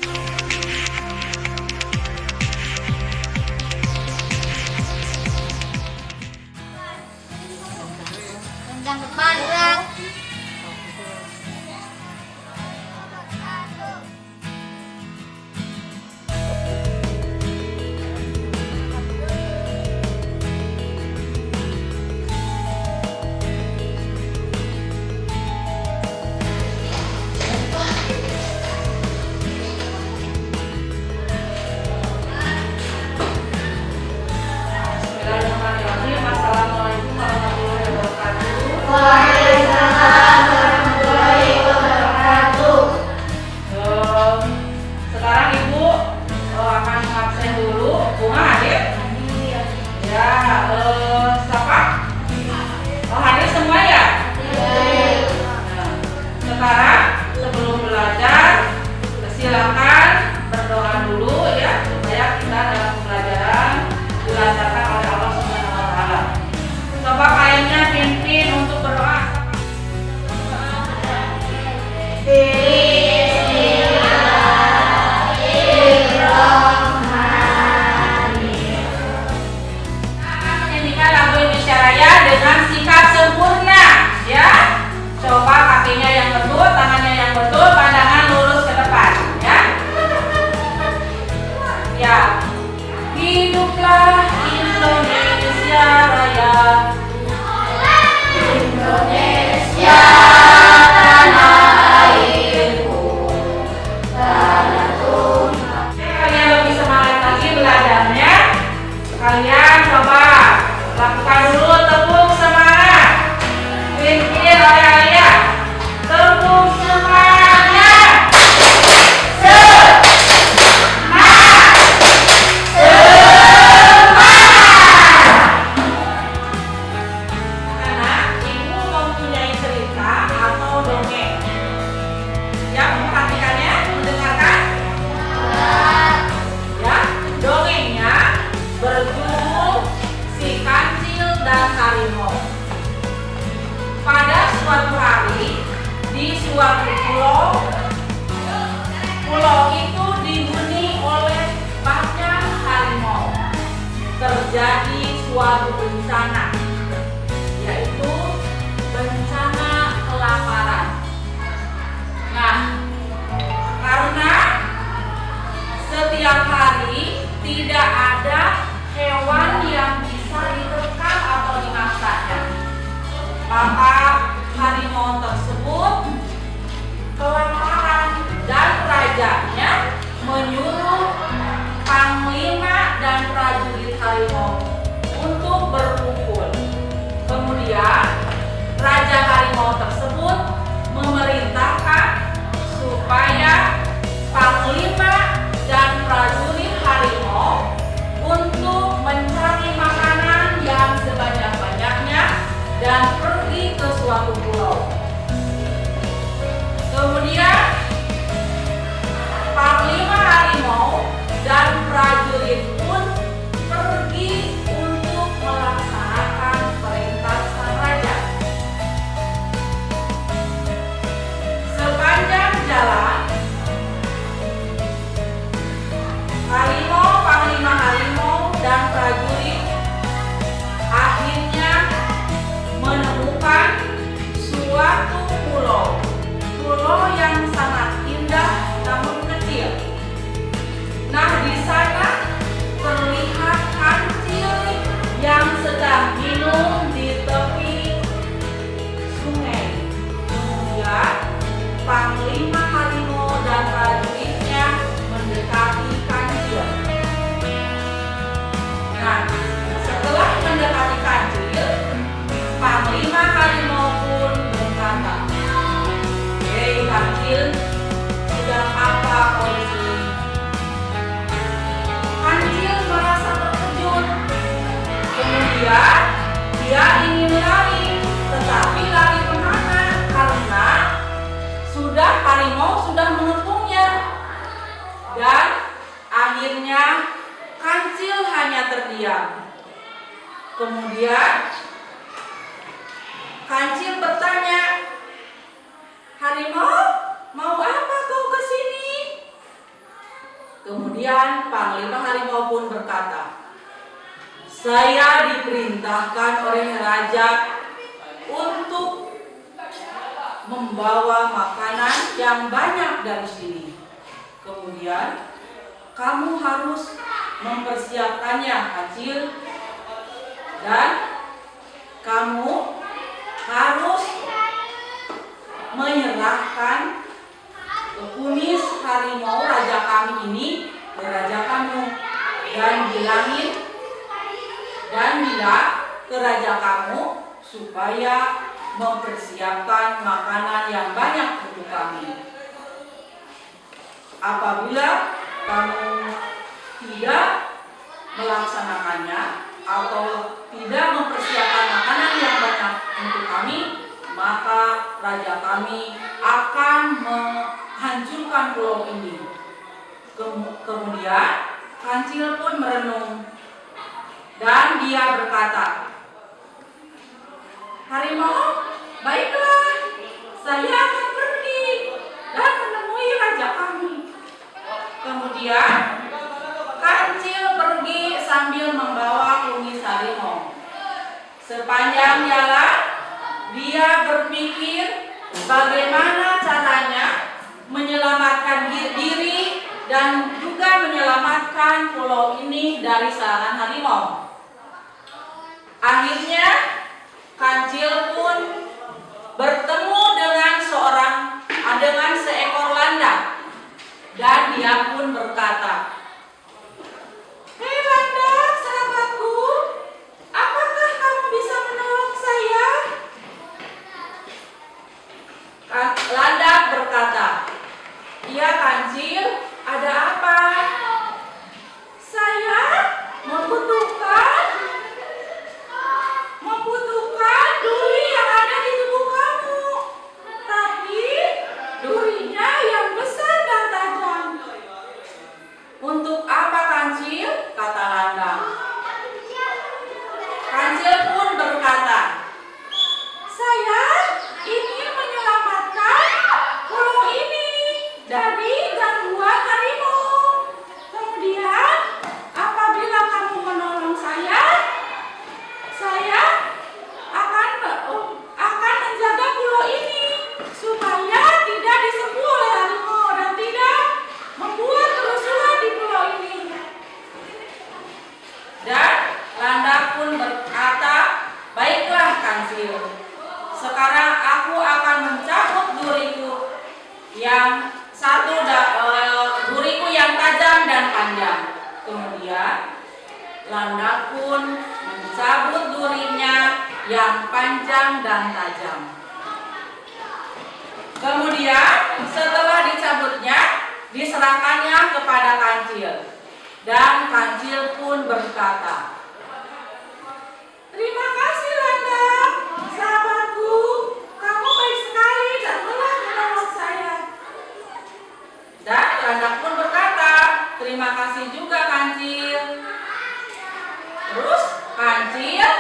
Tendang depan gerak. Assalamualaikum warahmatullahi wabarakatuh. Waalaikumsalam warahmatullahi wabarakatuh. Sekarang Ibu akan absen dulu. Bunga hadir? Ya. Siapa? Hadir semua ya? Nah, sekarang sebelum belajar, silakan berdoa dulu ya supaya kita dalam pembelajaran dilancarkan oleh Allah Subhanahu wa taala. Coba kayaknya pimpin untuk berdoa. Akan menyanyikan lagu Indonesia Raya dengan sikap sempurna, ya. Coba kakinya yang betul, tangannya yang betul, pandangan lurus ke depan, ya. Ya. Hiduplah Indonesia Raya. Indonesia tanah airku, tanah tumpah. Kalian lebih semangat lagi belajarnya. Kalian coba lakukan dulu tepuk semangat. Pimpin oleh Alia. Tepuk semangat. Anak, Ibu mempunyai cerita atau dongeng yang memperhatikannya, mendengarkan? Ya, dongengnya berjudul Si Kancil dan Harimau. Pada suatu hari di suatu pulau itu dihuni oleh banyak harimau. Terjadi suatu bencana, yaitu bencana kelaparan. Nah, karena setiap hari tidak ada hewan yang bisa diterkam atau dimakannya, maka harimau tersebut kelaparan dan rajanya menyuruh panglima dan prajurit harimau untuk berkumpul. Kemudian Raja Harimau tersebut memerintahkan supaya panglima dan prajurit harimau untuk mencari makanan yang sebanyak-banyaknya dan pergi ke suatu pulau. Kemudian panglima harimau dan prajurit pun pergi untuk melaksanakan perintah sang raja. Sepanjang jalan, panglima harimau dan prajurit akhirnya menemukan suatu pulau yang sangat indah namun kecil. Nah, di sana terlihat kancil yang sedang minum di tepi sungai. Kemudian panglima harimau dan prajuritnya mendekati kancil. Nah, setelah mendekati kancil, panglima harimau pun berkata, "Hei kancil, sedang apa kau di sini?" Kancil merasa terkejut. Kemudian dia ingin lari, tetapi lari kemana? Karena harimau sudah mengepungnya. Dan akhirnya kancil hanya terdiam. Kemudian kancil bertanya, "Harimau, mau apa kau ke sini?" Kemudian Panglima Harimau pun berkata, "Saya diperintahkan oleh raja untuk membawa makanan yang banyak dari sini. Kemudian kamu harus mempersiapkannya, Kancil, dan kamu harus menyerahkan kumis harimau raja kami ini ke raja kamu, dan bilang ke raja kamu supaya mempersiapkan makanan yang banyak untuk kami. Apabila kamu tidak melaksanakannya atau tidak mempersiapkan makanan yang banyak untuk kami, maka raja kami akan menghancurkan pulau ini." Kemudian Kancil pun merenung dan dia berkata, "Harimau, baiklah, saya akan pergi dan menemui raja kami." Kemudian Kancil pergi sambil membawa kumis harimau. Sepanjang jalan dia berpikir bagaimana caranya menyelamatkan diri dan juga menyelamatkan pulau ini dari serangan harimau. Akhirnya Kancil pun bertemu dengan seekor landak, dan dia pun berkata, "Hei landak, sahabatku, apakah kamu bisa menolong saya?" Landak berkata, "Iya Kancil, ada apa?" "Saya membutuhkan duri yang ada di tubuh kamu, tapi durinya yang besar dan tajam." "Untuk apa Kancil?" kata landak. Kancil pun berkata, "Saya ingin menyelamatkan pulau ini dari gangguan harimau. Kemudian apabila kamu menolong saya akan menjaga pulau ini supaya tidak diserbu oleh harimau dan tidak membuat kerusuhan di pulau ini." Dan landak pun berkata, "Baiklah Kancil, sekarang aku akan mencabut duriku yang tajam dan panjang." Kemudian landak pun mencabut durinya yang panjang dan tajam. Kemudian setelah dicabutnya, diserahkannya kepada Kancil, dan Kancil pun berkata, "Terima kasih landak, sahabatku, kamu baik sekali dan telah menolong saya." Dan landak pun berkata, "Terima kasih juga Kancil." Terus Kancil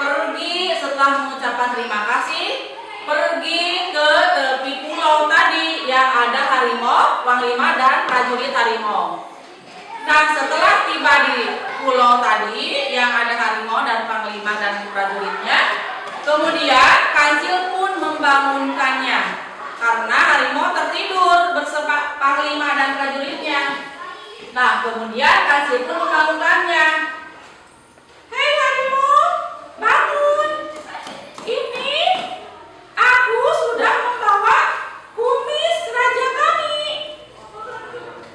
pergi, setelah mengucapkan terima kasih, pergi ke tepi pulau tadi yang ada harimau, panglima dan prajurit harimau. Nah, setelah tiba di pulau tadi yang ada harimau dan panglima dan prajuritnya, kemudian Kancil pun membangunkannya karena harimau tertidur bersama panglima dan prajuritnya. Nah, kemudian Kancil pun membangunkannya. "Hei harimau, bangun! Ini aku sudah membawa kumis raja kami."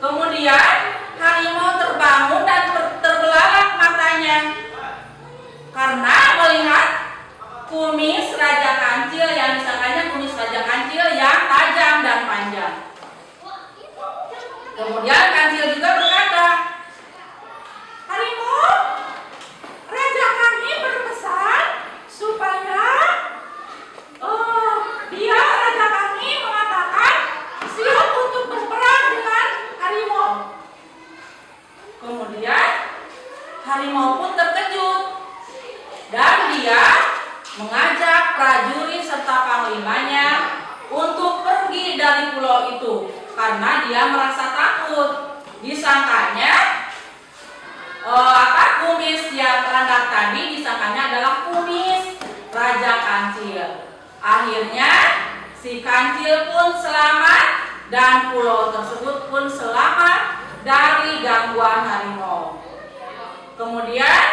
Kemudian harimau terbangun dan terbelalak matanya karena melihat kumis raja Kancil yang disangkanya kumis raja Kancil yang tajam dan panjang. Kemudian Kancil juga berkata, "Harimau, raja kami berpesan supaya raja kami mengatakan siap untuk berperang dengan harimau." Kemudian harimau pun terkejut dan dia mengajak prajurit serta panglimanya untuk pergi dari pulau itu karena dia merasa takut. Di disangkanya kumis yang landak tadi disangkanya adalah kumis Raja Kancil. Akhirnya si Kancil pun selamat dan pulau tersebut pun selamat dari gangguan harimau. Kemudian,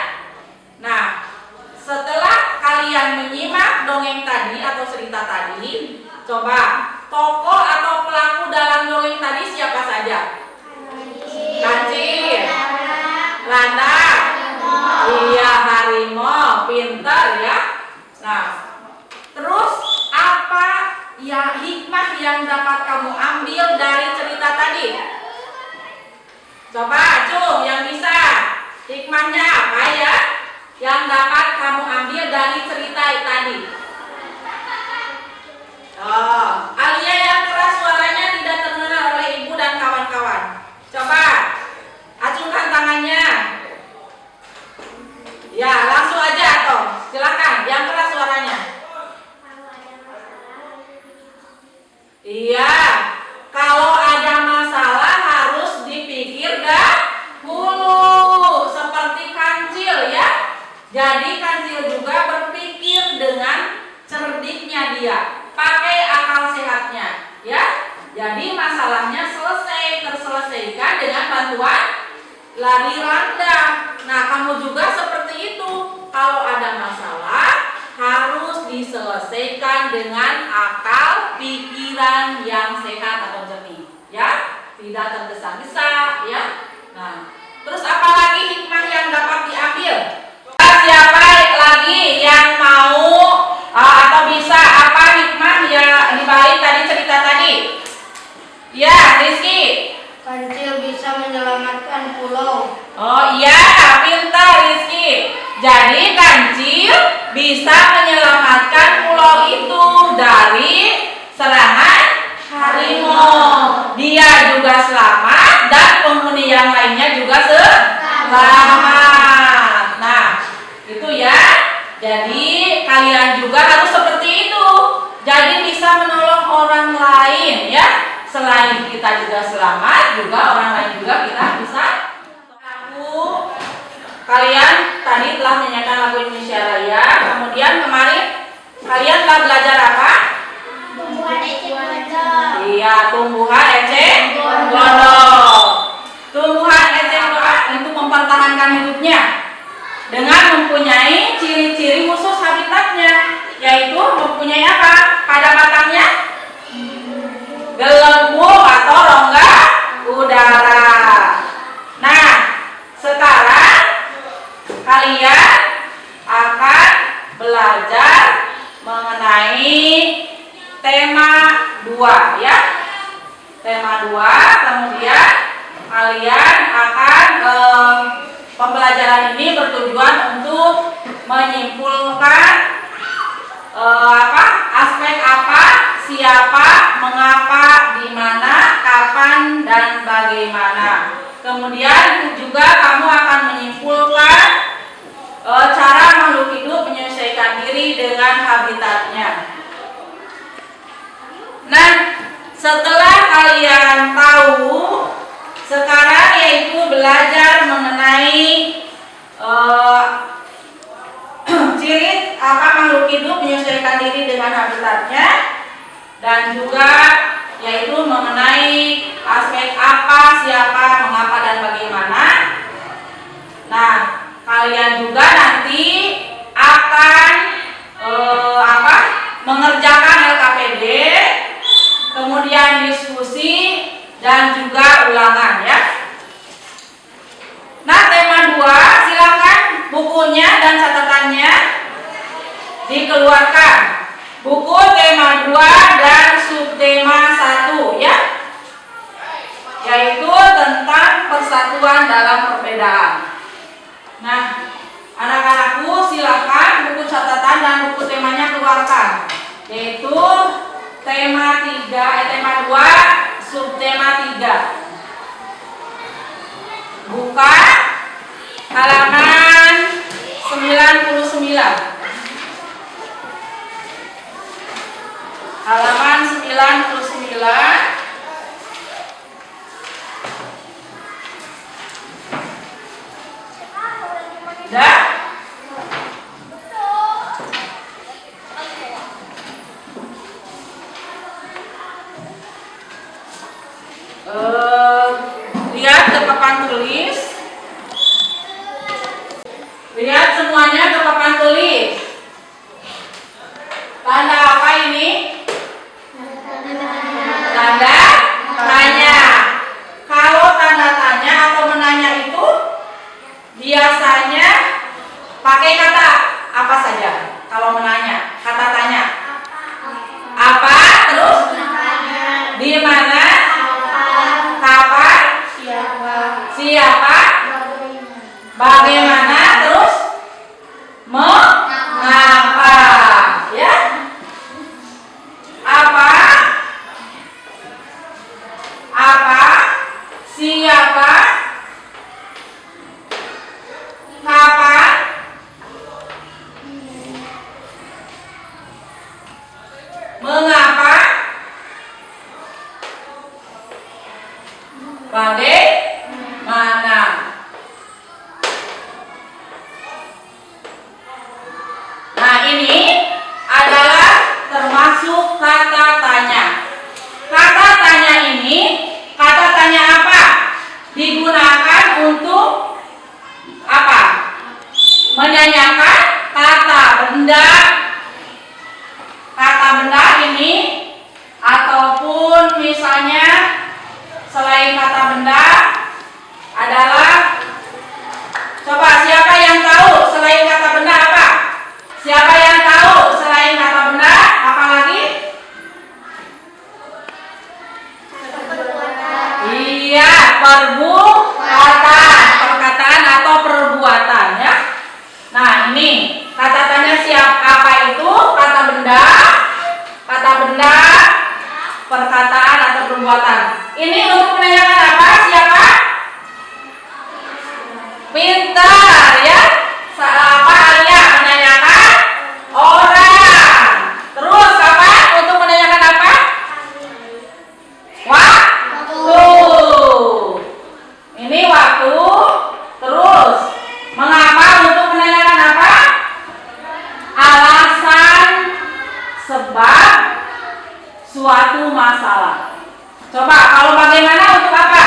nah, setelah kalian menyimak dongeng tadi atau cerita tadi, coba tokoh atau pelaku dalam dongeng tadi siapa saja? Kancil, landak, iya, harimau, pintar ya. Nah, terus apa ya hikmah yang dapat kamu ambil dari cerita tadi? Coba Cum yang bisa. Hikmahnya apa ya yang dapat kamu ambil dari cerita tadi? Alia yang keras suaranya tidak terdengar oleh ibu dan kawan-kawan. Coba acungkan tangannya. Ya, langsung aja atau silakan yang keras suaranya. Iya, kalau ada masalah harus dipikir dahulu, seperti Kancil ya. Jadi Kancil juga berpikir dengan cerdiknya dia, pakai akal sehatnya, ya. Jadi masalahnya terselesaikan dengan bantuan lari landak. Nah, kamu juga seperti itu. Kalau ada masalah harus diselesaikan dengan akal pikiran yang sehat atau jernih, ya, tidak tergesa-gesa, ya. Nah, terus apa lagi hikmah yang dapat diambil? Siapa lagi yang mau atau bisa apa hikmah yang dibalik tadi cerita tadi? Ya, Rizky. Kancil bisa menyelamatkan pulau. Oh iya, pintar Rizky. Jadi Kancil bisa menyelamatkan pulau itu dari serangan harimau. Dia juga selamat dan penghuni yang lainnya juga selamat. Nah, itu ya. Jadi kalian juga harus seperti itu. Jadi bisa menolong orang lain ya. Selain kita juga selamat, juga orang lain juga kita bisa. Kalian tadi telah menyanyikan lagu Indonesia Raya. Kemudian kemarin kalian telah belajar apa? Tumbuhan eceng gondok. Iya, tumbuhan eceng gondok. Tumbuhan eceng gondok itu mempertahankan hidupnya dengan mempunyai ciri-ciri khusus habitatnya, yaitu mempunyai apa? Pada batangnya gelembung atau rongga udara. Nah, sekarang kalian akan belajar mengenai tema 2 ya. Tema 2, kemudian kalian akan pembelajaran ini bertujuan untuk menyimpulkan aspek apa, siapa, mengapa, di mana, kapan, dan bagaimana. Kemudian juga kamu akan menyimpulkan cara makhluk hidup menyesuaikan diri dengan habitatnya. Nah, setelah kalian tahu, sekarang yaitu belajar mengenai ciri apa makhluk hidup menyesuaikan diri dengan habitatnya, dan juga yaitu mengenai aspek apa, siapa, mengapa, dan bagaimana. Nah, kalian juga nanti akan mengerjakan LKPD, kemudian diskusi dan juga ulangan ya. Nah, tema 2 silakan bukunya dan catatannya dikeluarkan. Buku tema 2 dan subtema 1 ya, yaitu tentang persatuan dalam perbedaan. Nah, anak-anakku silakan buku catatan dan buku temanya keluarkan, yaitu tema 2 subtema 3. Buka halaman 99. Halaman 99. Lihat ke papan tulis. Lihat semuanya ke papan tulis. Tanda apa ini? Tanda tanya. Kalau tanda tanya atau menanya itu biasanya pakai kata apa saja? Kalau menanya, kata tanya. Apa? Terus? Di mana? Kapan? Siapa? Bagaimana? Terus? Mengapa? Ya? Apa? Apa? Siapa? Kapan? Mengapa? Bagaimana? Nah, ini adalah termasuk kata tanya. Kata tanya ini, kata tanya apa? Digunakan untuk apa? Menanyakan kata benda. Kata benda ini ataupun misalnya selain kata benda adalah, coba siapa yang tahu selain kata benda apa? Siapa yang tahu selain kata benda apa lagi? Iya, perkataan atau perbuatan ya. Nah, ini kata tanya apa itu? Kata benda, perkataan atau perbuatan. Ini untuk menanyakan apa? Siapa? Pintar ya. Apa Alia? Menanyakan orang. Terus apa? Untuk menanyakan apa? Waktu. Ini waktu. Terus mengapa? Untuk menanyakan apa? Alasan, sebab suatu masalah. Coba kalau bagaimana untuk apa?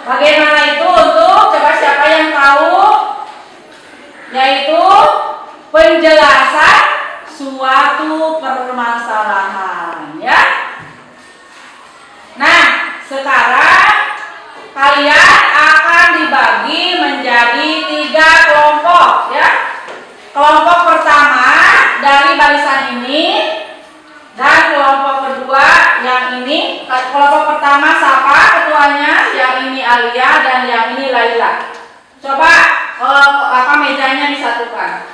Bagaimana itu untuk, coba siapa yang tahu? Yaitu penjelasan suatu permasalahan ya. Nah, sekarang kalian akan dibagi menjadi 3 kelompok ya. Kelompok pertama dari barisan ini dan kelompok kedua yang ini. Kelompok pertama siapa ketuanya? Yang ini Alia dan yang ini Laila. Coba mejanya disatukan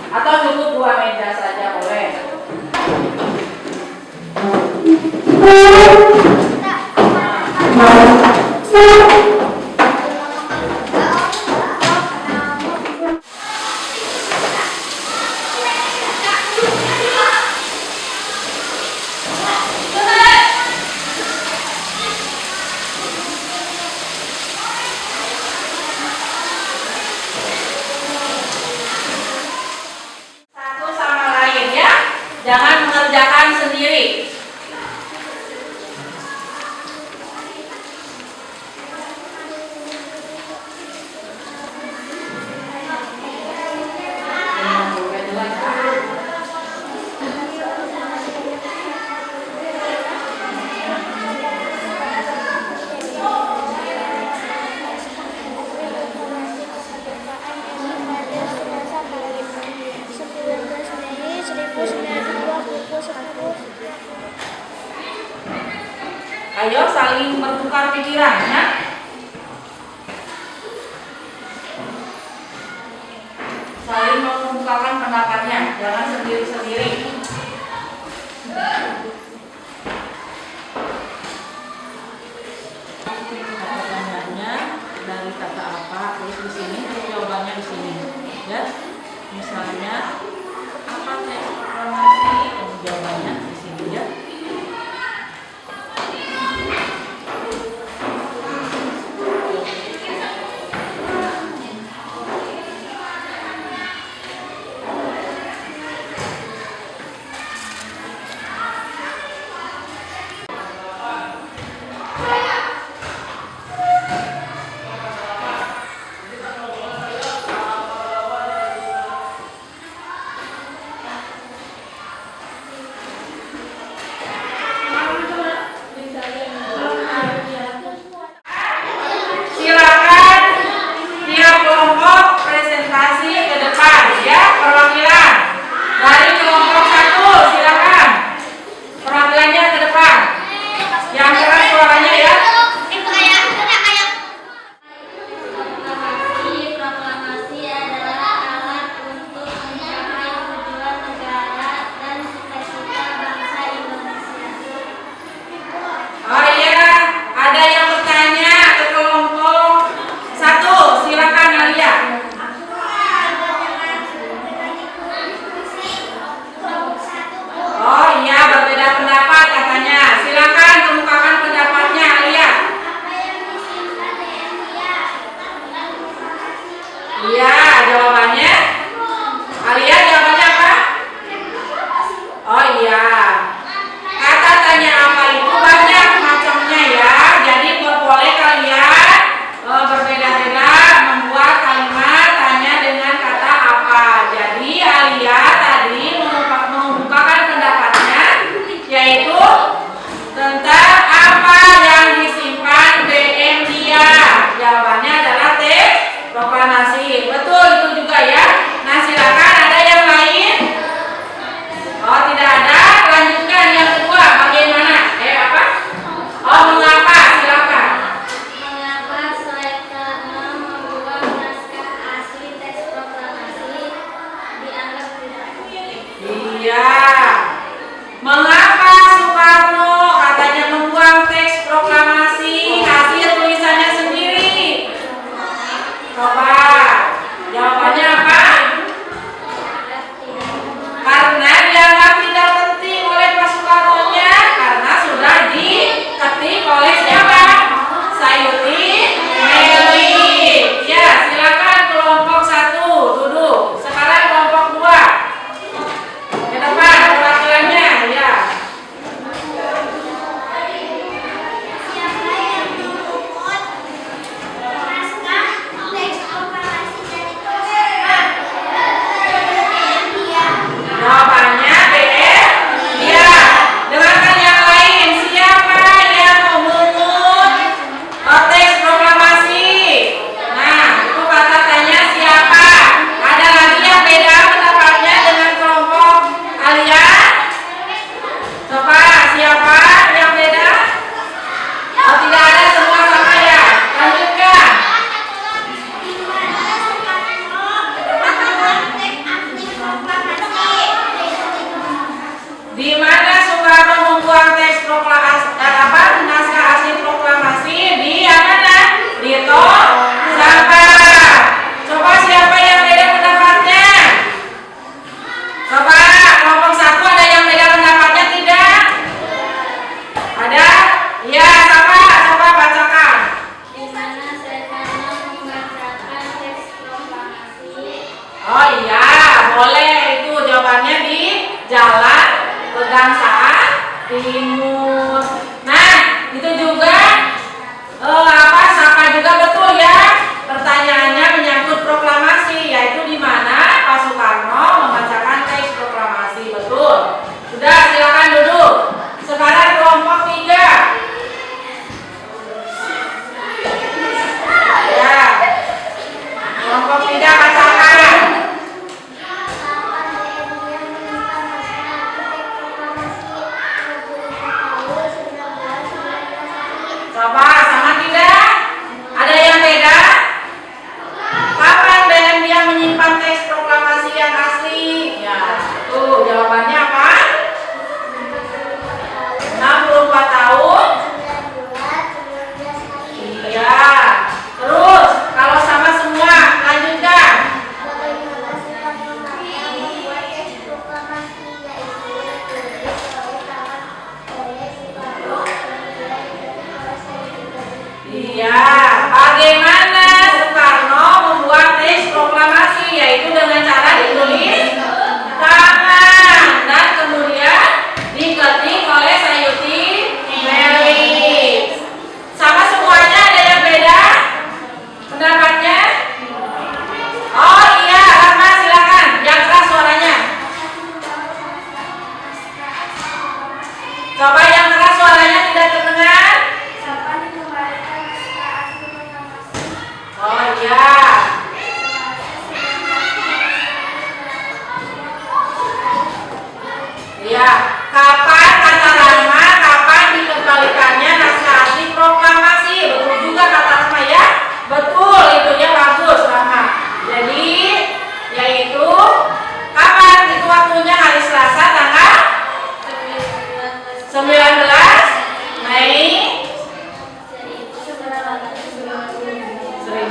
atau cukup 2 meja saja boleh. Satu sama lain ya. Jangan mengerjakan sendiri. Ayo saling bertukar pikiran ya. Saling mengungkapkan pendapatnya, jangan sendiri-sendiri. Pertanyaannya dari kata apa, terus di sini terus jawabannya di sini ya. Misalnya apa teks proklamasi, jawabannya di sini ya.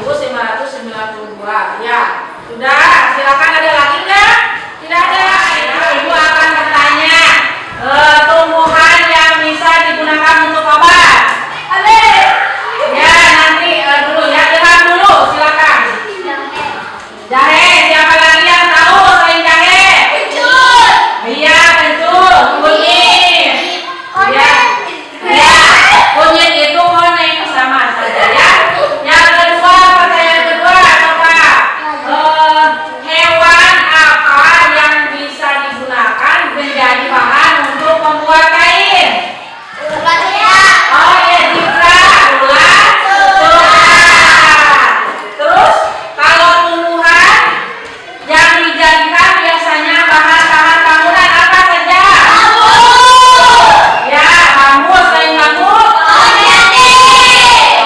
2.592. Ya, sudah. Silakan, ada lagi nggak? Tidak ada. Ya, Ibu akan bertanya. Tumbuhan yang bisa digunakan untuk apa? Ya, nanti dulu ya. Ilham dulu, silakan. Jahe. Siapa lagi yang tahu selain jahe? Kecut. Iya, kecut. Kunyit. Ya. Ya, kunyit itu koneng sama saja ya. Yang kedua, pertanyaan kedua, coba hewan apa yang bisa digunakan menjadi bahan untuk membuat kain? Oh iya, zebra, ular, terus kalau tumbuhan yang dijadikan biasanya bahan-bahan bangunan apa saja? Ya, bambu, selain bambu.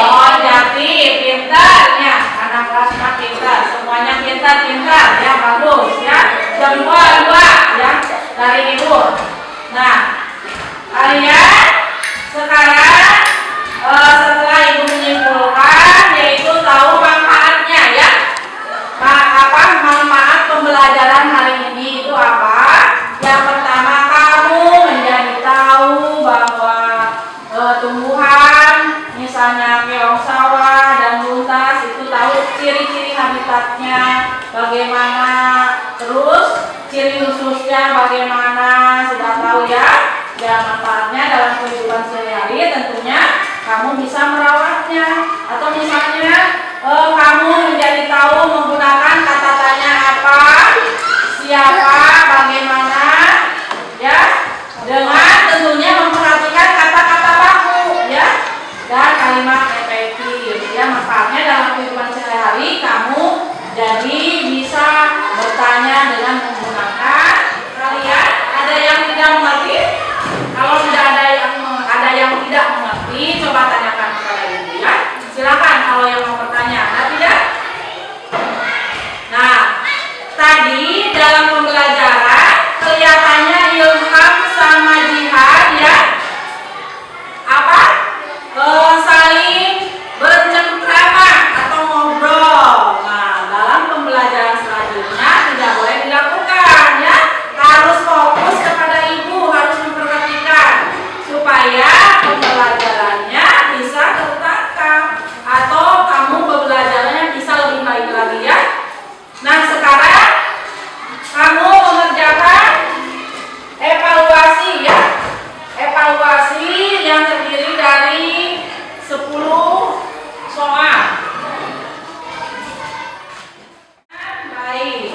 Oh, jati, pintarnya. Anak kelas 4 pintar, semuanya pintar, ya bagus ya. Semua dua ya dari ibu. Nah, kalian sekarang setelah ibu menyimpulkan, yaitu tahu manfaatnya ya. Manfaat pembelajaran hari ini itu apa? Yang pertama, kamu menjadi tahu bahwa tumbuhan misalnya keong sawah dan buntas itu tahu ciri-ciri habitatnya bagaimana, terus ciri khususnya bagaimana, sudah tahu ya. Ya, manfaatnya dalam kehidupan sehari-hari tentunya kamu bisa merawatnya, atau misalnya kamu menjadi tahu menggunakan kata tanya apa, siapa, bagaimana ya, dengan tentunya memperhatikan kata-kata baku ya, dan kalimat efektif ya. Manfaatnya dalam kehidupan sehari-hari kamu jadi bisa bertanya dengan menggunakan. Kalian ada yang tidak mengerti? Kalau tidak ada yang tidak mengerti, coba tanyakan kepada ibu ya. Silakan kalau yang mau bertanya. Ada tidak? Nah, tadi dalam pembelajaran kelihatannya Ilham sama Jihad ya, apa? Saling bercengkrama atau ngobrol. Nah, dalam pembelajaran selanjutnya tidak boleh dilakukan ya. Harus fokus kepada ibu, harus memperhatikan supaya pembelajarannya bisa tertangkap atau kamu pembelajarannya bisa lebih baik lagi ya. Nah, sekarang kamu mengerjakan evaluasi ya. Evaluasi yang terdiri dari 10 soal. Baik.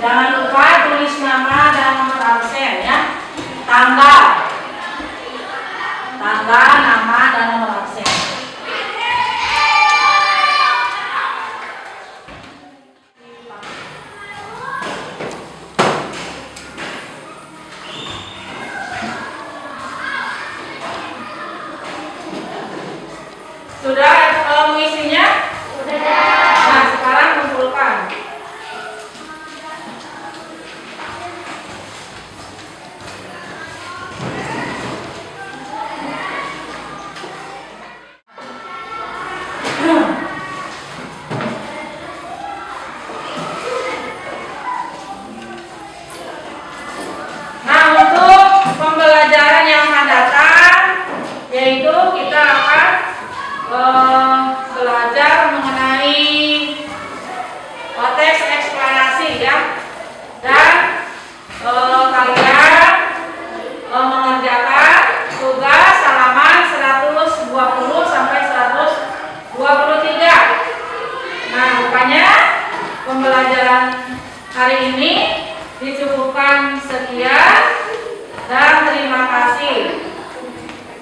Jangan lupa tulis nama dan nomor absen ya. Tanggal, nama dan nomor absen. Sudah mengisinya? Sudah. Nah, sekarang kumpulkan.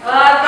Pertanyaan